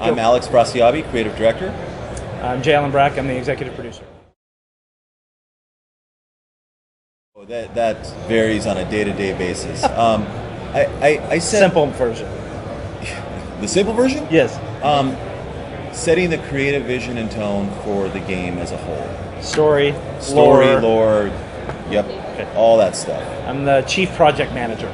I'm Alex Afrasiabi, creative director. I'm Jalen Brack. I'm the executive producer. That varies on a day-to-day basis. I said Simple version. the simple version. Yes. Setting the creative vision and tone for the game as a whole. Story, lore. Yep. Okay. All that stuff. I'm the chief project manager.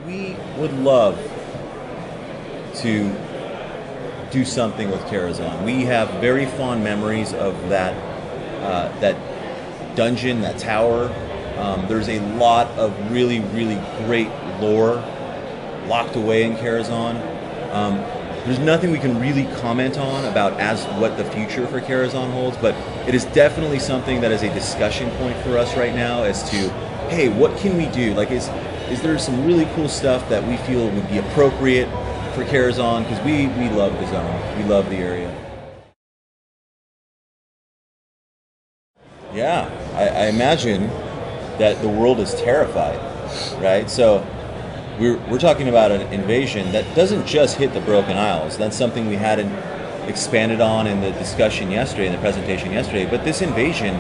We would love to do something with KARAZHAN. We have very fond memories of that dungeon, that tower. There's a lot of really, really great lore locked away in KARAZHAN. There's nothing we can really comment on about as what the future for KARAZHAN holds, but it is definitely something that is a discussion point for us right now as to, hey, what can we do? Like, is there some really cool stuff that we feel would be appropriate for KARAZHAN? Because we love the zone. We love the area. Yeah, I imagine that the world is terrified, right? So we're talking about an invasion that doesn't just hit the Broken Isles. That's something we hadn't expanded on in the discussion yesterday, in the presentation yesterday, but this invasion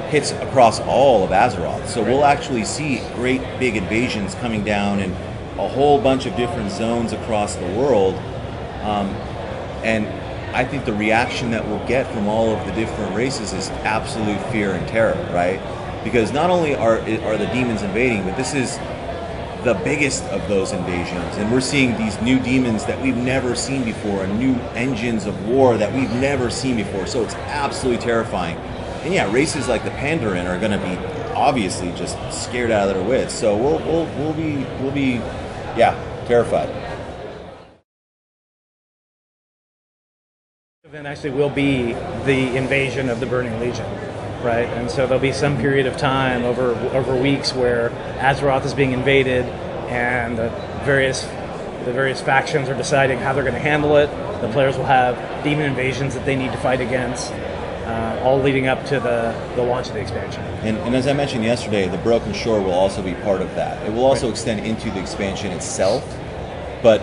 hits across all of Azeroth. So we'll actually see great big invasions coming down in a whole bunch of different zones across the world. And I think the reaction that we'll get from all of the different races is absolute fear and terror, right? Because not only are the demons invading, but this is the biggest of those invasions. And we're seeing these new demons that we've never seen before, and new engines of war that we've never seen before. So it's absolutely terrifying. And yeah, races like the Pandaren are going to be obviously just scared out of their wits. So we'll be terrified. Event actually will be the invasion of the Burning Legion, right? And so there'll be some period of time over weeks where Azeroth is being invaded, and the various factions are deciding how they're going to handle it. The players will have demon invasions that they need to fight against. All leading up to the launch of the expansion. And as I mentioned yesterday, the Broken Shore will also be part of that. It will also extend into the expansion itself, but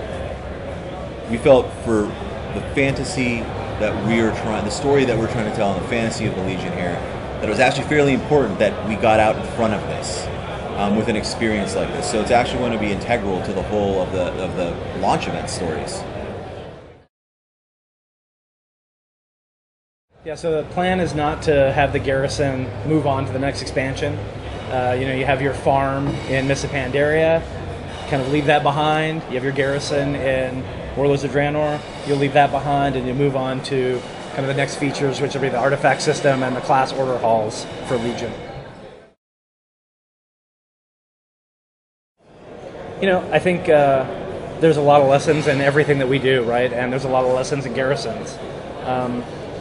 we felt for the fantasy that the story that we're trying to tell, and the fantasy of the Legion here, that it was actually fairly important that we got out in front of this with an experience like this. So it's actually going to be integral to the whole of the launch event stories. Yeah, so the plan is not to have the garrison move on to the next expansion. You have your farm in Mists of Pandaria, kind of leave that behind. You have your garrison in Warlords of Draenor, you'll leave that behind, and you move on to kind of the next features, which will be the artifact system and the class order halls for Legion. I think there's a lot of lessons in everything that we do, right? And there's a lot of lessons in garrisons.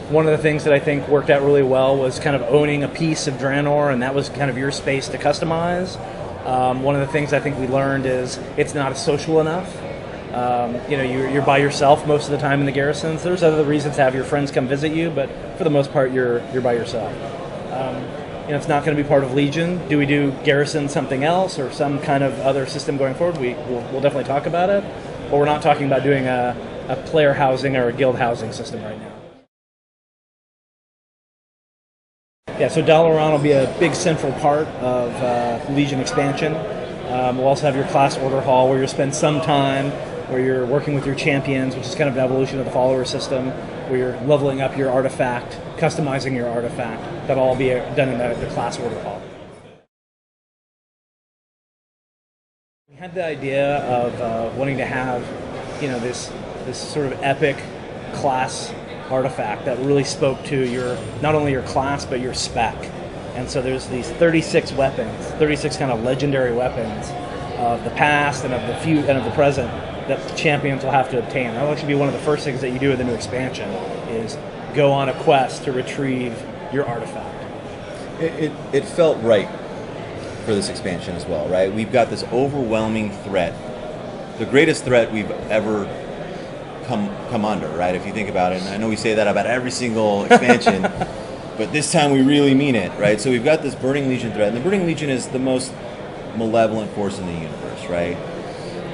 One of the things that I think worked out really well was kind of owning a piece of Draenor, and that was kind of your space to customize. One of the things I think we learned is it's not social enough. You're by yourself most of the time in the garrisons. There's other reasons to have your friends come visit you, but for the most part, you're by yourself. It's not going to be part of Legion. Do we do garrison something else or some kind of other system going forward? We'll definitely talk about it, but we're not talking about doing a player housing or a guild housing system right now. Yeah, so DALARAN will be a big central part of Legion expansion. We'll also have your class order hall where you'll spend some time where you're working with your champions, which is kind of an evolution of the follower system, where you're leveling up your artifact, customizing your artifact. That'll all be done in the class order hall. We had the idea of wanting to have, this sort of epic class artifact that really spoke to not only your class but your spec. And so there's these 36 weapons, 36 kind of legendary weapons of the past and of the present that the champions will have to obtain. That'll actually be one of the first things that you do with the new expansion, is go on a quest to retrieve your artifact. It felt right for this expansion as well, right? We've got this overwhelming threat, the greatest threat we've ever come under, right? If you think about it, and I know we say that about every single expansion, but this time we really mean it, right? So we've got this Burning Legion threat, and the Burning Legion is the most malevolent force in the universe, right?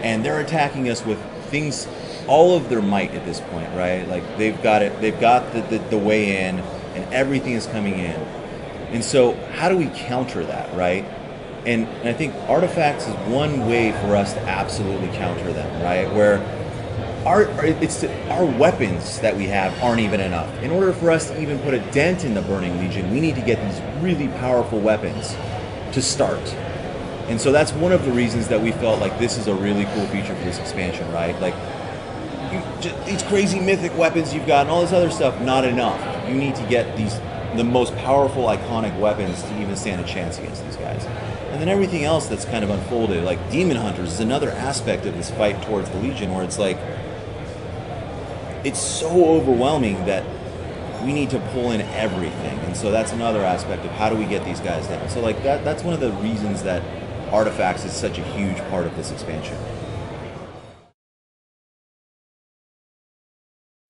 And they're attacking us with things, all of their might at this point, right? Like they've got the way in, and everything is coming in. And so how do we counter that, right? And I think artifacts is one way for us to absolutely counter them, right? Where our weapons that we have aren't even enough. In order for us to even put a dent in the Burning Legion, we need to get these really powerful weapons to start. And so that's one of the reasons that we felt like this is a really cool feature for this expansion, right? Like, these crazy mythic weapons you've got and all this other stuff, not enough. You need to get the most powerful, iconic weapons to even stand a chance against these guys. And then everything else that's kind of unfolded, like Demon Hunters is another aspect of this fight towards the Legion, where it's like, it's so overwhelming that we need to pull in everything. And so that's another aspect of how do we get these guys down. So like that's one of the reasons that artifacts is such a huge part of this expansion.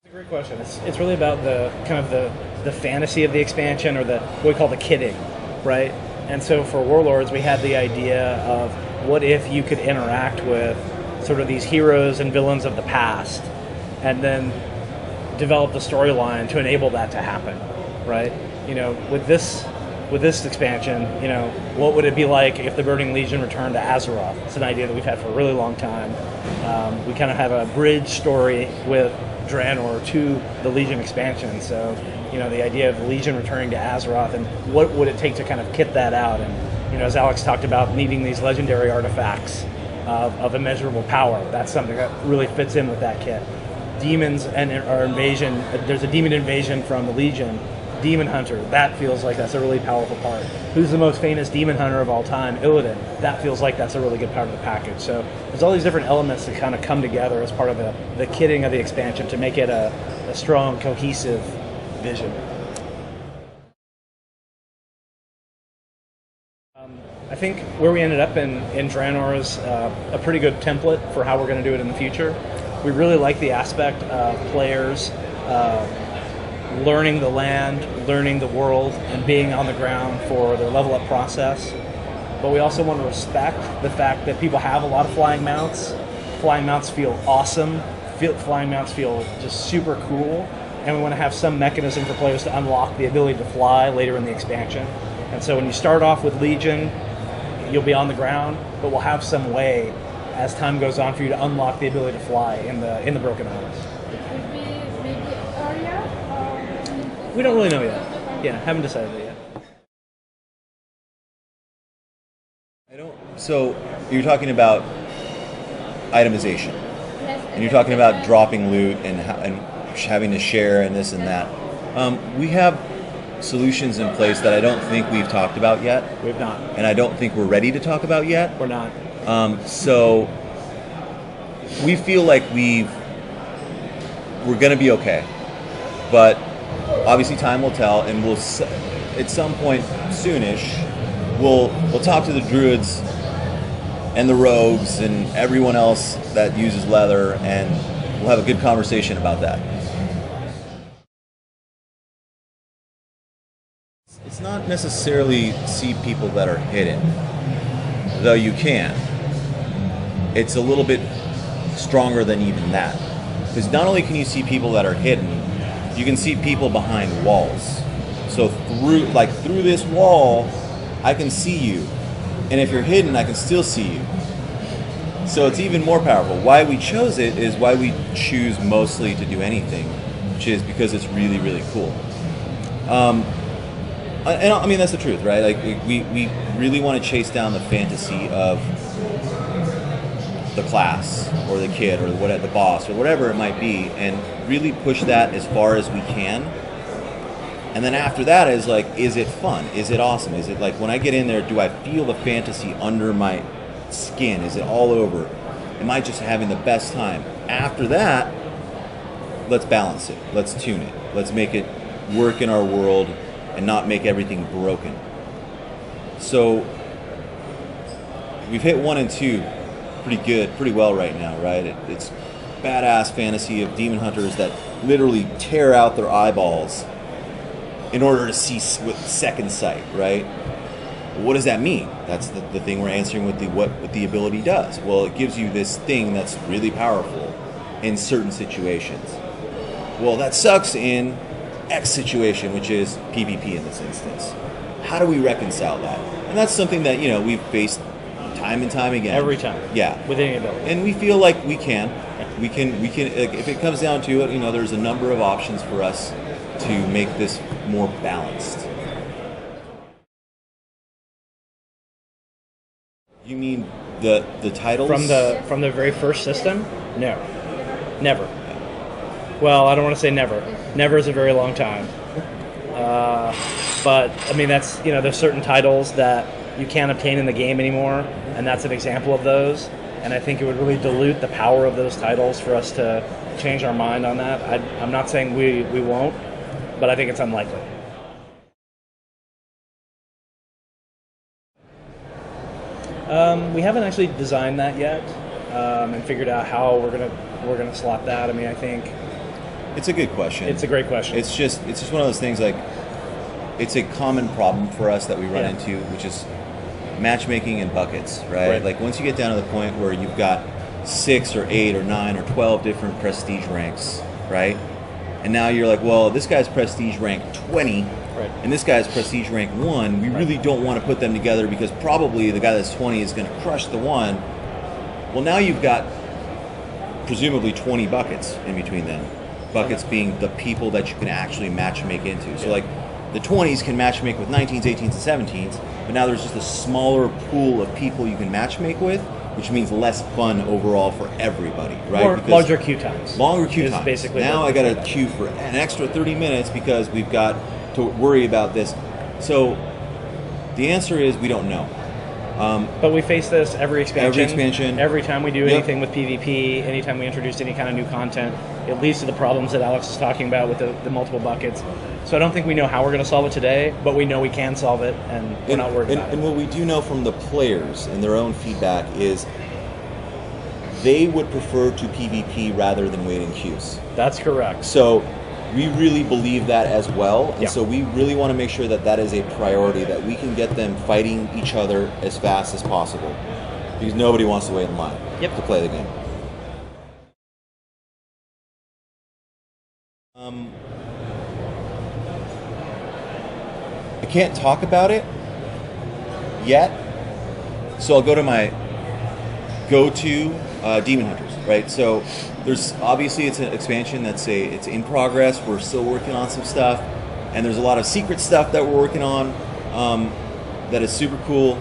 It's a great question. It's really about the kind of the fantasy of the expansion, or what we call the kitting, right? And so for Warlords, we had the idea of what if you could interact with sort of these heroes and villains of the past, and then develop the storyline to enable that to happen, right? You know, with this expansion, you know, what would it be like if the Burning Legion returned to Azeroth? It's an idea that we've had for a really long time. We kind of have a bridge story with Draenor to the Legion expansion. So, you know, the idea of the Legion returning to Azeroth, and what would it take to kind of kit that out? And, you know, as Alex talked about, needing these legendary artifacts of immeasurable power, that's something that really fits in with that kit. Demons and our invasion, there's a demon invasion from the Legion. Demon Hunter, that feels like that's a really powerful part. Who's the most famous demon hunter of all time? Illidan. That feels like that's a really good part of the package. So there's all these different elements that kind of come together as part of the kitting of the expansion to make it a strong, cohesive vision. I think where we ended up in Draenor is a pretty good template for how we're going to do it in the future. We really like the aspect of players learning the land, learning the world, and being on the ground for their level up process. But we also want to respect the fact that people have a lot of flying mounts. Flying mounts feel awesome. Flying mounts feel just super cool. And we want to have some mechanism for players to unlock the ability to fly later in the expansion. And so when you start off with Legion, you'll be on the ground, but we'll have some way as time goes on for you to unlock the ability to fly in the Broken Isles. Would be maybe earlier? We don't really know yet. Yeah, haven't decided it yet. So you're talking about itemization, Yes, and you're talking about dropping loot and having to share and this and that. We have solutions in place that I don't think we've talked about yet. We've not. And I don't think we're ready to talk about yet. We're not. So we feel like we're going to be okay, but obviously time will tell, and we'll at some point soonish we'll talk to the druids and the rogues and everyone else that uses leather, and we'll have a good conversation about that. It's not necessarily see people that are hidden, though you can. It's a little bit stronger than even that, because not only can you see people that are hidden, you can see people behind walls. So through this wall, I can see you, and if you're hidden, I can still see you. So it's even more powerful. Why we chose it is why we choose mostly to do anything, which is because it's really, really cool. And I mean, that's the truth, right? Like we really want to chase down the fantasy of the class or the kid or the boss or whatever it might be, and really push that as far as we can. And then after that is like, is it fun? Is it awesome? Is it like, when I get in there, do I feel the fantasy under my skin? Is it all over? Am I just having the best time? After that, let's balance it. Let's tune it. Let's make it work in our world and not make everything broken. So we've hit 1 and 2 pretty well right now, right? It's badass fantasy of demon hunters that literally tear out their eyeballs in order to see with second sight, right? What does that mean? That's the thing we're answering with what the ability does. Well, it gives you this thing that's really powerful in certain situations. Well, that sucks in X situation, which is PvP in this instance. How do we reconcile that? And that's something that, you know, we've faced time and time again. Every time. Yeah. With any ability. And we feel like we can. Yeah. We can, if it comes down to it, you know, there's a number of options for us to make this more balanced. You mean the titles? From the very first system? No. Never. Well, I don't want to say never. Never is a very long time. But I mean, that's, you know, there's certain titles that you can't obtain in the game anymore, and that's an example of those. And I think it would really dilute the power of those titles for us to change our mind on that. I'm not saying we won't, but I think it's unlikely. We haven't actually designed that yet, and figured out how we're gonna slot that. I mean, I think it's a good question. It's a great question. It's just one of those things, like, it's a common problem for us that we run into, which is matchmaking and buckets, right? Like, once you get down to the point where you've got 6 or 8 or 9 or 12 different prestige ranks, right? And now you're like, well, this guy's prestige rank 20, and this guy's prestige rank 1. We really don't want to put them together because probably the guy that's 20 is going to crush the 1. Well, now you've got presumably 20 buckets in between them. Buckets being the people that you can actually matchmake into. So, like, the 20s can matchmake with 19s, 18s, and 17s, but now there's just a smaller pool of people you can matchmake with, which means less fun overall for everybody, right? Or larger queue times. Longer queue times. Basically, now I got to queue for an extra 30 minutes because we've got to worry about this. So the answer is we don't know. But we face this every expansion. Every time we do anything with PvP, anytime we introduce any kind of new content, it leads to the problems that Alex is talking about with the multiple buckets. So I don't think we know how we're going to solve it today, but we know we can solve it, and we're not worried about it. And what we do know from the players and their own feedback is they would prefer to PvP rather than wait in queues. That's correct. So we really believe that as well, and so we really want to make sure that that is a priority, that we can get them fighting each other as fast as possible, because nobody wants to wait in line to play the game. I can't talk about it yet, so I'll go to my go-to Demon Hunters, right? So there's obviously, it's an expansion it's in progress. We're still working on some stuff, and there's a lot of secret stuff that we're working on that is super cool.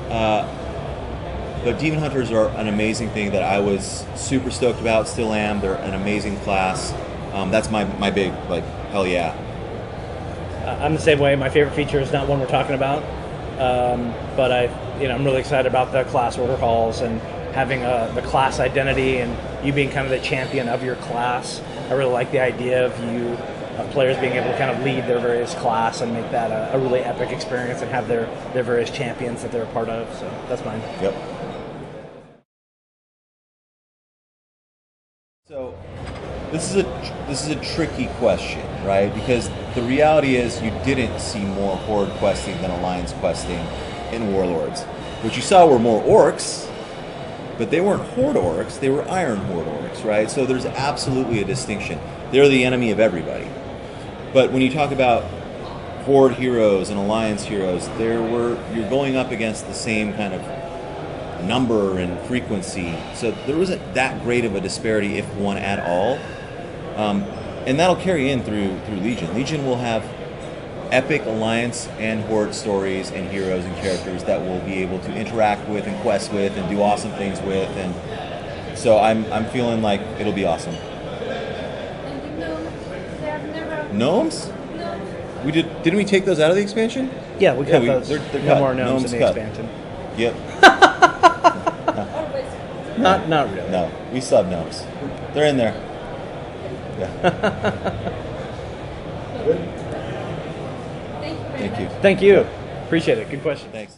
But Demon Hunters are an amazing thing that I was super stoked about, still am. They're an amazing class. That's my big, like, hell yeah. I'm the same way. My favorite feature is not one we're talking about, but I'm really excited about the class order calls and having the class identity and you being kind of the champion of your class. I really like the idea of players being able to kind of lead their various class and make that a really epic experience and have their various champions that they're a part of. So that's mine. Yep. So this is a tricky question, right? Because the reality is you didn't see more Horde questing than Alliance questing in Warlords. What you saw were more orcs, but they weren't Horde orcs, they were Iron Horde orcs, right? So there's absolutely a distinction. They're the enemy of everybody. But when you talk about Horde heroes and Alliance heroes, you're going up against the same kind of number and frequency. So there wasn't that great of a disparity, if one at all. And that'll carry in through Legion. Legion will have epic Alliance and Horde stories and heroes and characters that we'll be able to interact with and quest with and do awesome things with, and so I'm feeling like it'll be awesome. Gnomes? We didn't we take those out of the expansion? Yeah, we cut those. They're no cut. more gnomes in the cut. expansion. Yep. Not really. No, we still have gnomes. They're in there. Yeah. Thank you. Thank you. Appreciate it. Good question. Thanks.